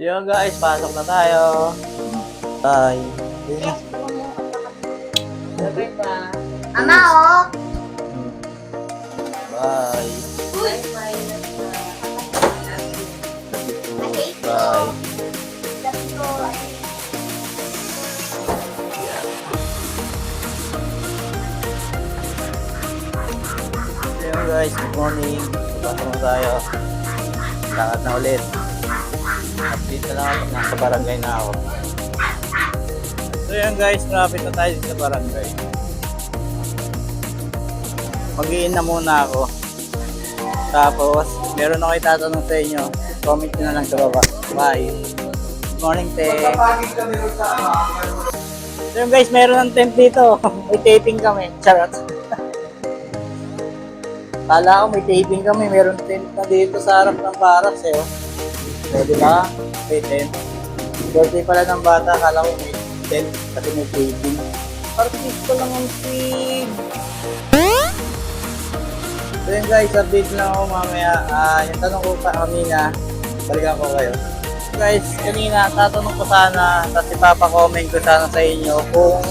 Yun guys, pasok na tayo. Bye. Sabay pa. Ama, oh! Bye. Uy! Bye. Yun guys, good morning. Pasok na tayo. Lakad na ulit. Update na lang ako. Nasa barangay na ako. So yun guys, malapit na tayo sa barangay. Mag-iin na muna ako. Tapos, meron ako itatanong sa inyo. Comment nyo na lang sa baba. Bye. Good morning, te. So yun guys, meron ng tent dito. May taping kami. Charot. Kala ko may taping kami. Meron tent na dito sa harap ng barracks eh. Oh. Pwede ba? May tent. Birthday pala ng bata. Kala ko may tent kasi may taping. Artista lang ang sig. So yun guys, update lang ako mamaya. Yung tanong ko pa kanina, balikan ko kayo. Guys, kanina tatanong ko sana, tapos ipapa-comment ko sana sa inyo kung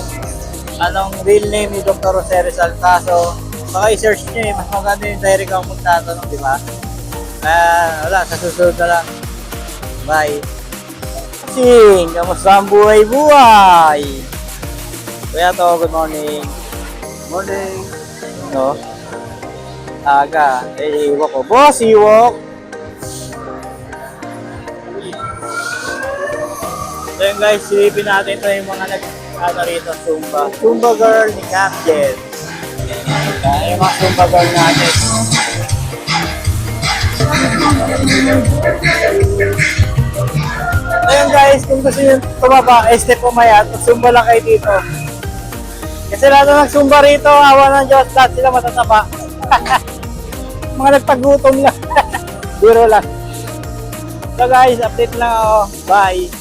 anong real name ni Dr. Jose Rizal. Kaso, baka i-search nyo eh, mas maganda yung direct ako magtatanong, di ba? Wala, sa susunod na lang. Bye. Sing, kamusta ang buhay-buhay? Kuya to, good morning. Morning. No? Aga, iwok ko. Boss, iwok! So yun guys, silipin natin ito yung mga rito, Zumba. Zumba girl ni Captain. Yung mga Zumba girl natin. So yun guys, kung gusto nyo tumaba, step umayat, mag-Zumba lang kayo dito. Kasi lahat na nag-Zumba rito, awa ng Diyos, lahat sila matataba. Mga nagpagutom lang. Biro lang. So guys, update lang ako. Bye.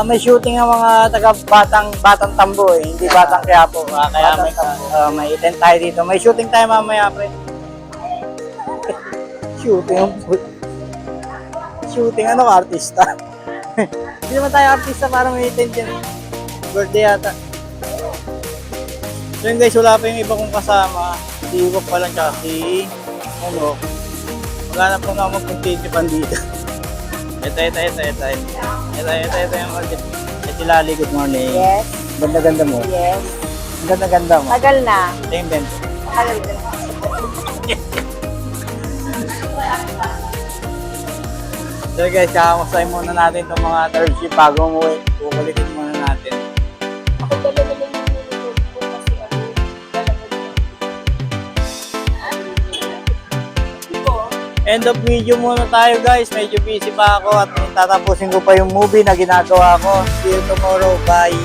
May shooting ang mga batang Tambo eh. Hindi batang Quiapo. Kaya may event tayo dito. May shooting tayo mamaya, pre. Shooting, ano ka, artista? Hindi naman tayo artista para may event yan. Birthday yata. So yun guys, wala pa yung iba kong kasama. Si Iwok pa lang tsaka si maghanap ko na mag-continue pa dito. Ito yung market. Si Lali, good morning. Yes. Ganda-ganda mo. Yes. Ganda-ganda mo. Tagal na. Ito yung bento. Tagal na. So guys, kakamustahin muna natin itong mga third shift bago umuwi. Kukulitin muna natin. Ako dala-dala yung niluluto ko kasi End of video muna tayo guys. Medyo busy pa ako at tatapusin ko pa yung movie na ginagawa ko. See you tomorrow. Bye.